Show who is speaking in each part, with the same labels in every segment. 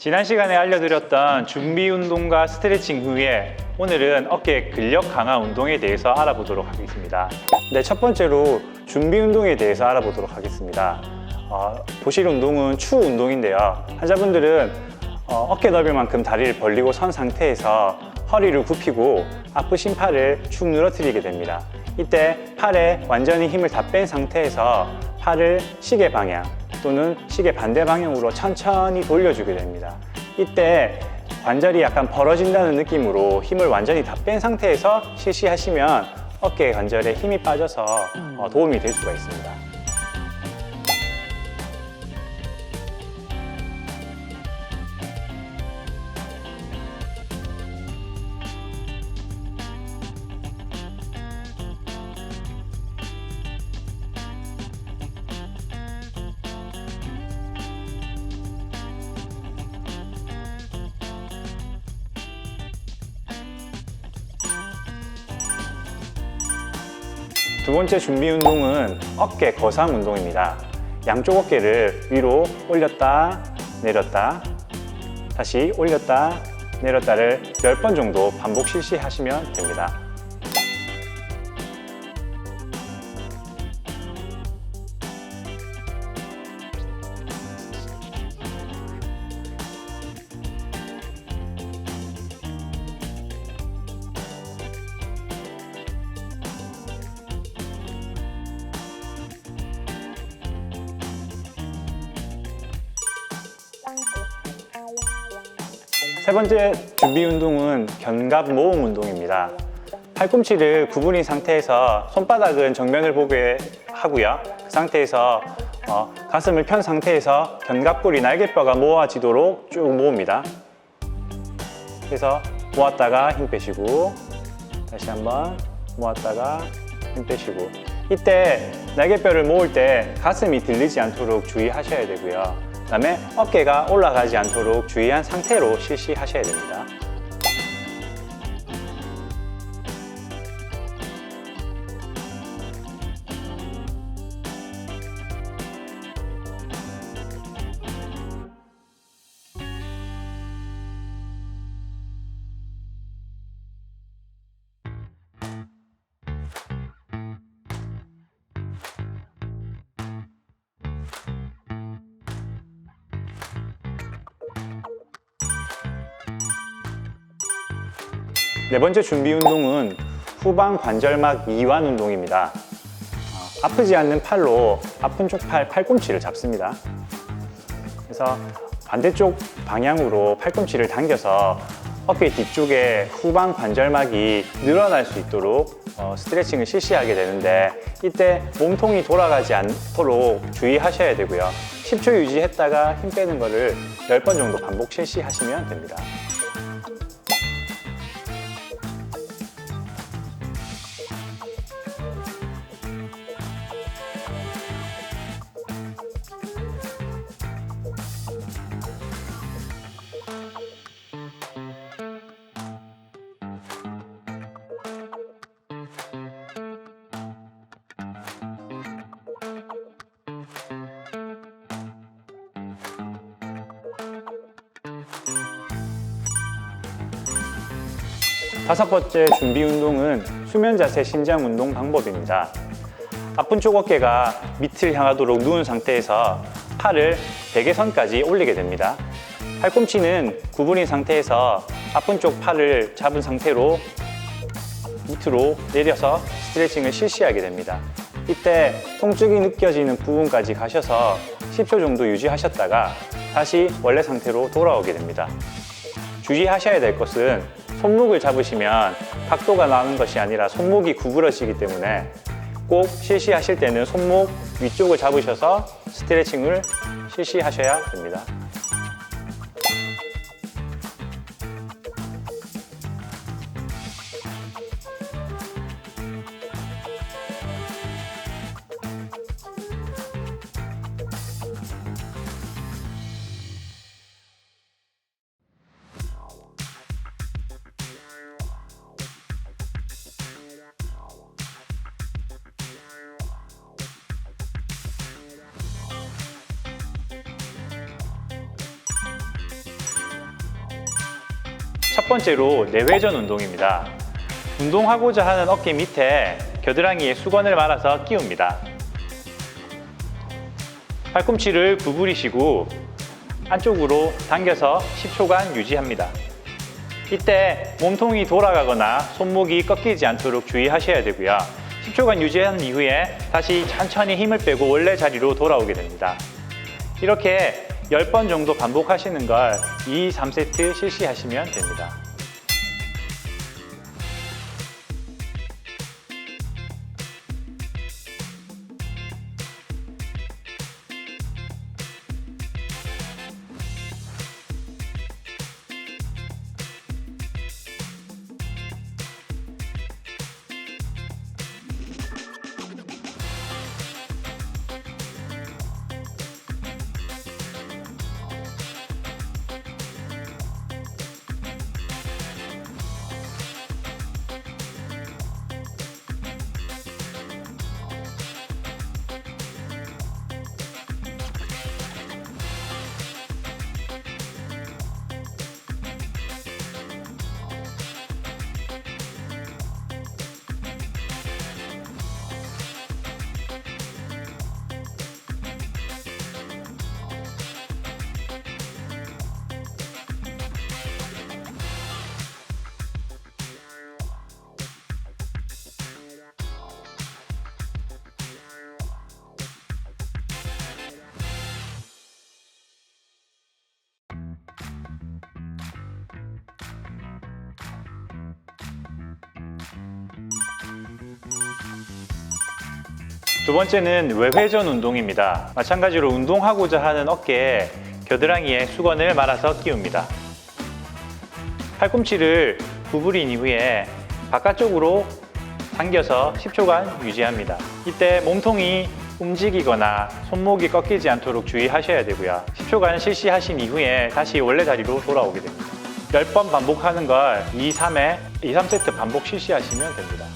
Speaker 1: 지난 시간에 알려드렸던 준비 운동과 스트레칭 후에 오늘은 어깨 근력 강화 운동에 대해서 알아보도록 하겠습니다. 네, 첫 번째로 준비 운동에 대해서 알아보도록 하겠습니다. 보실 운동은 추 운동인데요. 환자분들은 어깨 넓이만큼 다리를 벌리고 선 상태에서 허리를 굽히고 아프신 팔을 축 늘어뜨리게 됩니다. 이때 팔에 완전히 힘을 다 뺀 상태에서 팔을 시계 방향 또는 시계 반대 방향으로 천천히 돌려주게 됩니다. 이때 관절이 약간 벌어진다는 느낌으로 힘을 완전히 다 뺀 상태에서 실시하시면 어깨 관절에 힘이 빠져서 도움이 될 수가 있습니다. 두 번째 준비 운동은 어깨 거상 운동입니다. 양쪽 어깨를 위로 올렸다 내렸다 다시 올렸다 내렸다를 10번 정도 반복 실시하시면 됩니다. 세 번째 준비 운동은 견갑 모음 운동입니다. 팔꿈치를 구부린 상태에서 손바닥은 정면을 보게 하고요. 그 상태에서 가슴을 편 상태에서 견갑골이 날개뼈가 모아지도록 쭉 모읍니다. 그래서 모았다가 힘 빼시고 다시 한번 모았다가 힘 빼시고, 이때 날개뼈를 모을 때 가슴이 들리지 않도록 주의하셔야 되고요. 그 다음에 어깨가 올라가지 않도록 주의한 상태로 실시하셔야 됩니다. 네 번째 준비 운동은 후방 관절막 이완 운동입니다. 아프지 않는 팔로 아픈 쪽 팔꿈치를 잡습니다. 그래서 반대쪽 방향으로 팔꿈치를 당겨서 어깨 뒤쪽에 후방 관절막이 늘어날 수 있도록 스트레칭을 실시하게 되는데, 이때 몸통이 돌아가지 않도록 주의하셔야 되고요. 10초 유지했다가 힘 빼는 거를 10번 정도 반복 실시하시면 됩니다. 다섯 번째 준비 운동은 수면 자세 신장 운동 방법입니다. 아픈 쪽 어깨가 밑을 향하도록 누운 상태에서 팔을 베개선까지 올리게 됩니다. 팔꿈치는 구부린 상태에서 아픈 쪽 팔을 잡은 상태로 밑으로 내려서 스트레칭을 실시하게 됩니다. 이때 통증이 느껴지는 부분까지 가셔서 10초 정도 유지하셨다가 다시 원래 상태로 돌아오게 됩니다. 주의하셔야 될 것은 손목을 잡으시면 각도가 나는 것이 아니라 손목이 구부러지기 때문에 꼭 실시하실 때는 손목 위쪽을 잡으셔서 스트레칭을 실시하셔야 됩니다. 첫 번째로 내회전 운동입니다. 운동하고자 하는 어깨 밑에 겨드랑이에 수건을 말아서 끼웁니다. 팔꿈치를 구부리시고 안쪽으로 당겨서 10초간 유지합니다. 이때 몸통이 돌아가거나 손목이 꺾이지 않도록 주의하셔야 되고요. 10초간 유지한 이후에 다시 천천히 힘을 빼고 원래 자리로 돌아오게 됩니다. 이렇게 10번 정도 반복하시는 걸 2, 3세트 실시하시면 됩니다. 두 번째는 외회전 운동입니다. 마찬가지로 운동하고자 하는 어깨에 겨드랑이에 수건을 말아서 끼웁니다. 팔꿈치를 구부린 이후에 바깥쪽으로 당겨서 10초간 유지합니다. 이때 몸통이 움직이거나 손목이 꺾이지 않도록 주의하셔야 되고요. 10초간 실시하신 이후에 다시 원래 자리로 돌아오게 됩니다. 10번 반복하는 걸 2, 3세트 반복 실시하시면 됩니다.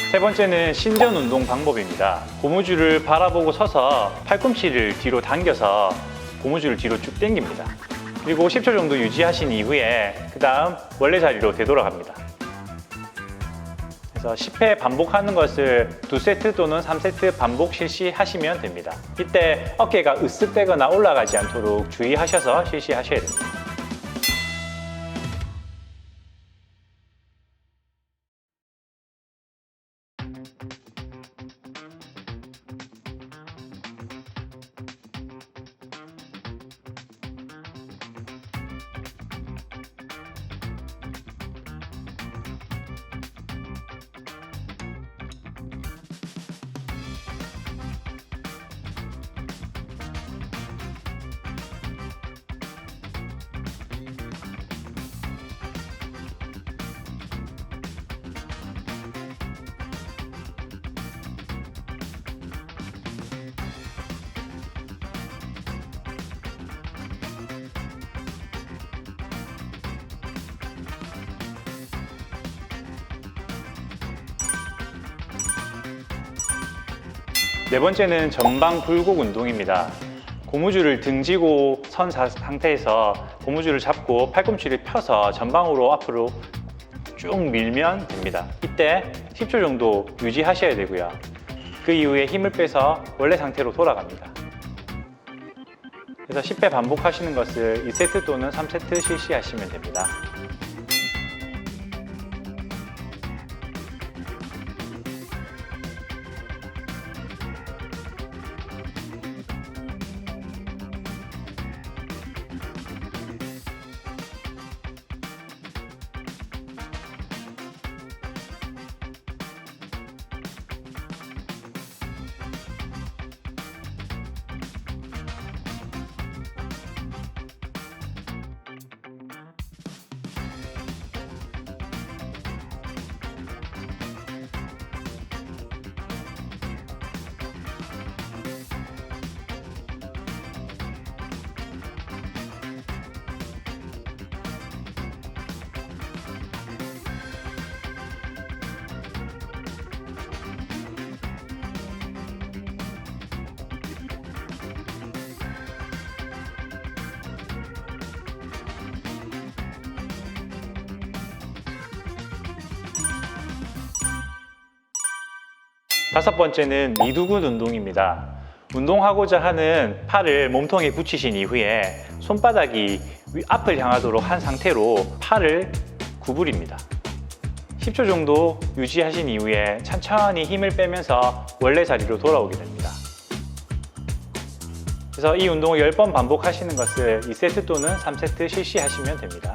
Speaker 1: 세 번째는 신전 운동 방법입니다. 고무줄을 바라보고 서서 팔꿈치를 뒤로 당겨서 고무줄을 뒤로 쭉 당깁니다. 그리고 10초 정도 유지하신 이후에 그 다음 원래 자리로 되돌아갑니다. 그래서 10회 반복하는 것을 2세트 또는 3세트 반복 실시하시면 됩니다. 이때 어깨가 으쓱대거나 올라가지 않도록 주의하셔서 실시하셔야 됩니다. 네 번째는 전방 굴곡 운동입니다. 고무줄을 등지고 선 상태에서 고무줄을 잡고 팔꿈치를 펴서 전방으로 앞으로 쭉 밀면 됩니다. 이때 10초 정도 유지하셔야 되고요. 그 이후에 힘을 빼서 원래 상태로 돌아갑니다. 그래서 10회 반복하시는 것을 2세트 또는 3세트 실시하시면 됩니다. 다섯 번째는 미두근 운동입니다. 운동하고자 하는 팔을 몸통에 붙이신 이후에 손바닥이 앞을 향하도록 한 상태로 팔을 구부립니다. 10초 정도 유지하신 이후에 천천히 힘을 빼면서 원래 자리로 돌아오게 됩니다. 그래서 이 운동을 10번 반복하시는 것을 2세트 또는 3세트 실시하시면 됩니다.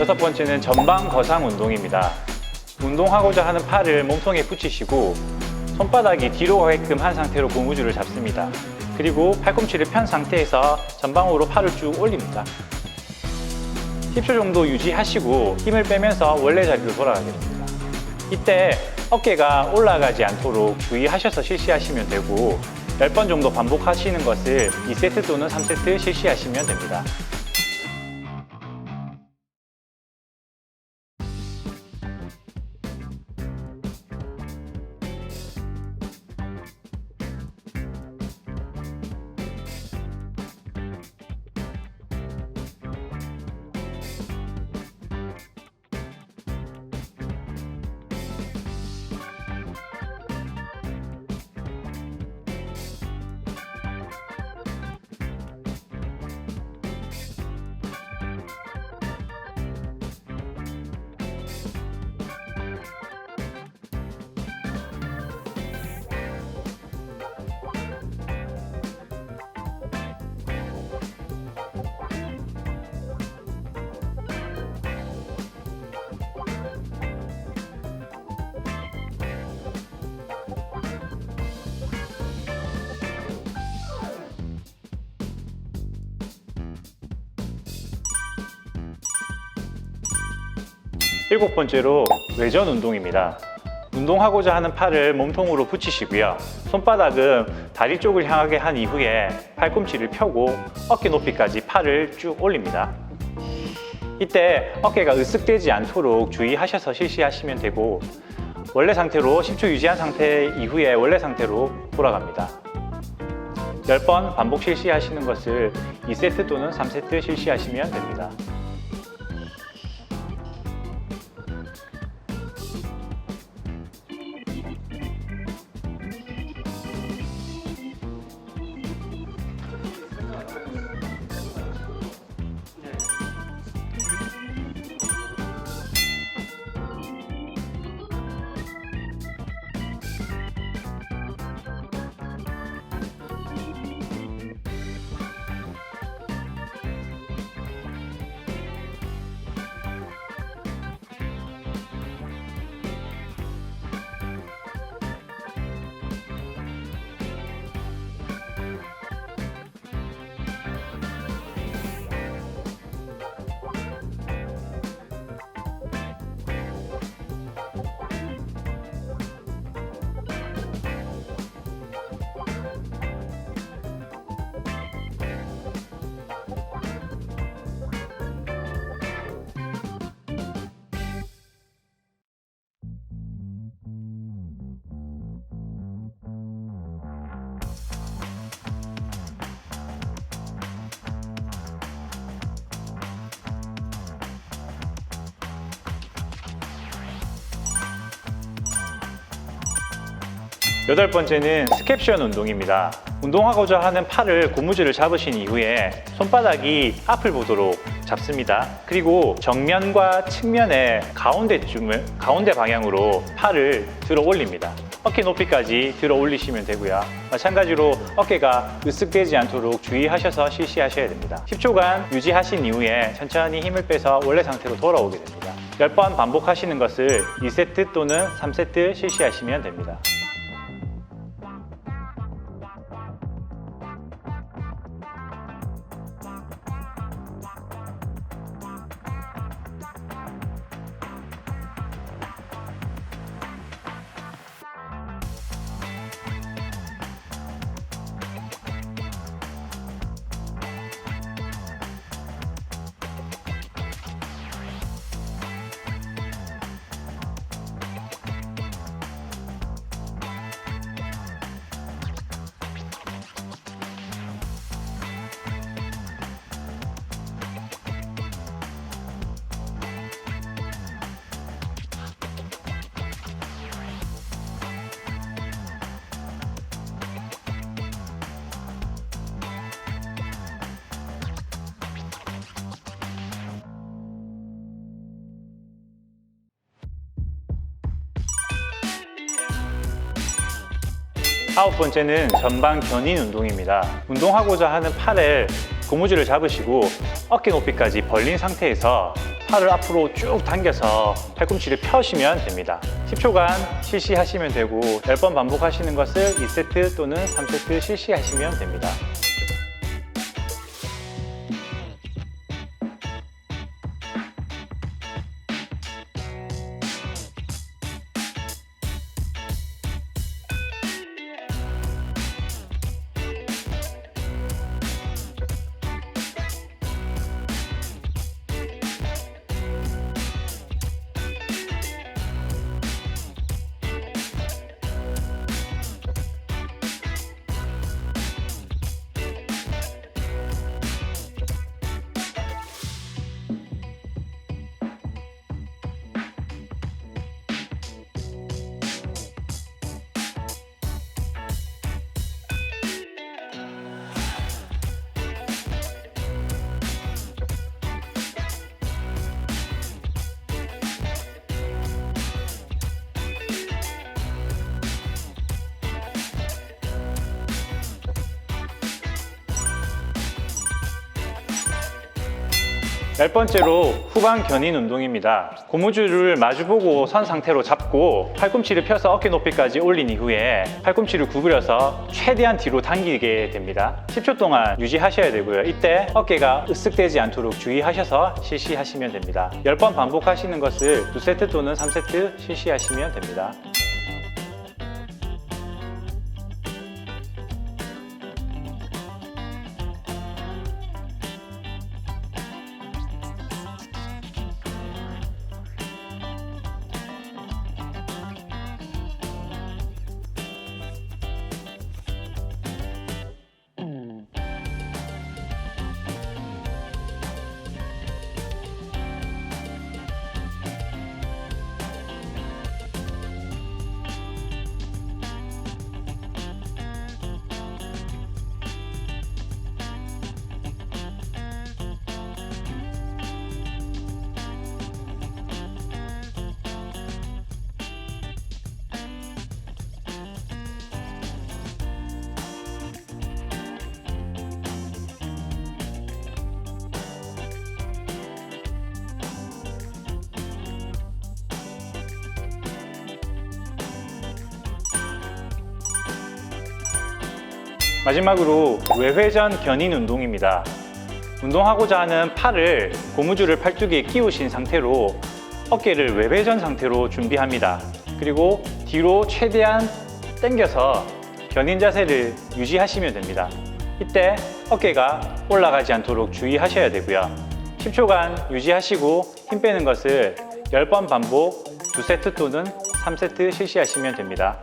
Speaker 1: 여섯 번째는 전방 거상 운동입니다. 운동하고자 하는 팔을 몸통에 붙이시고 손바닥이 뒤로 가게끔 한 상태로 고무줄을 잡습니다. 그리고 팔꿈치를 편 상태에서 전방으로 팔을 쭉 올립니다. 10초 정도 유지하시고 힘을 빼면서 원래 자리로 돌아가게 됩니다. 이때 어깨가 올라가지 않도록 주의하셔서 실시하시면 되고 10번 정도 반복하시는 것을 2세트 또는 3세트 실시하시면 됩니다. 일곱 번째로 외전 운동입니다. 운동하고자 하는 팔을 몸통으로 붙이시고요. 손바닥은 다리 쪽을 향하게 한 이후에 팔꿈치를 펴고 어깨 높이까지 팔을 쭉 올립니다. 이때 어깨가 으쓱대지 않도록 주의하셔서 실시하시면 되고 원래 상태로 10초 유지한 상태 이후에 원래 상태로 돌아갑니다. 10번 반복 실시하시는 것을 2세트 또는 3세트 실시하시면 됩니다. 8번째는 스캡션 운동입니다. 운동하고자 하는 팔을 고무줄을 잡으신 이후에 손바닥이 앞을 보도록 잡습니다. 그리고 정면과 측면의 가운데 방향으로 팔을 들어 올립니다. 어깨 높이까지 들어 올리시면 되고요. 마찬가지로 어깨가 으쓱되지 않도록 주의하셔서 실시하셔야 됩니다. 10초간 유지하신 이후에 천천히 힘을 빼서 원래 상태로 돌아오게 됩니다. 10번 반복하시는 것을 2세트 또는 3세트 실시하시면 됩니다. 아홉 번째는 전방 견인 운동입니다. 운동하고자 하는 팔에 고무줄을 잡으시고 어깨 높이까지 벌린 상태에서 팔을 앞으로 쭉 당겨서 팔꿈치를 펴시면 됩니다. 10초간 실시하시면 되고 10번 반복하시는 것을 2세트 또는 3세트 실시하시면 됩니다. 열 번째로 후방 견인 운동입니다. 고무줄을 마주보고 선 상태로 잡고 팔꿈치를 펴서 어깨 높이까지 올린 이후에 팔꿈치를 구부려서 최대한 뒤로 당기게 됩니다. 10초 동안 유지하셔야 되고요. 이때 어깨가 으쓱되지 않도록 주의하셔서 실시하시면 됩니다. 10번 반복하시는 것을 2세트 또는 3세트 실시하시면 됩니다. 마지막으로 외회전 견인 운동입니다. 운동하고자 하는 팔을 고무줄을 팔뚝에 끼우신 상태로 어깨를 외회전 상태로 준비합니다. 그리고 뒤로 최대한 당겨서 견인 자세를 유지하시면 됩니다. 이때 어깨가 올라가지 않도록 주의하셔야 되고요. 10초간 유지하시고 힘 빼는 것을 10번 반복 2세트 또는 3세트 실시하시면 됩니다.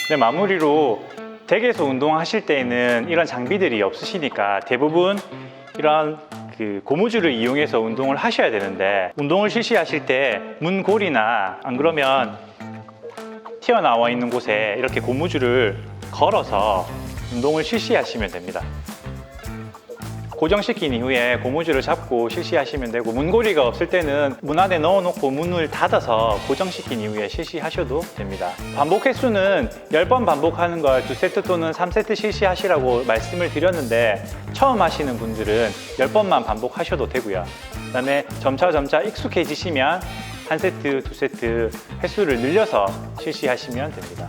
Speaker 1: 네, 마무리로 댁에서 운동하실 때에는 이런 장비들이 없으시니까 대부분 이런 고무줄을 이용해서 운동을 하셔야 되는데, 운동을 실시하실 때 문고리나 안 그러면 튀어나와 있는 곳에 이렇게 고무줄을 걸어서 운동을 실시하시면 됩니다. 고정시킨 이후에 고무줄을 잡고 실시하시면 되고, 문고리가 없을 때는 문 안에 넣어놓고 문을 닫아서 고정시킨 이후에 실시하셔도 됩니다. 반복 횟수는 10번 반복하는 걸 2세트 또는 3세트 실시하시라고 말씀을 드렸는데, 처음 하시는 분들은 10번만 반복하셔도 되고요. 그 다음에 점차 익숙해지시면 1세트, 2세트 횟수를 늘려서 실시하시면 됩니다.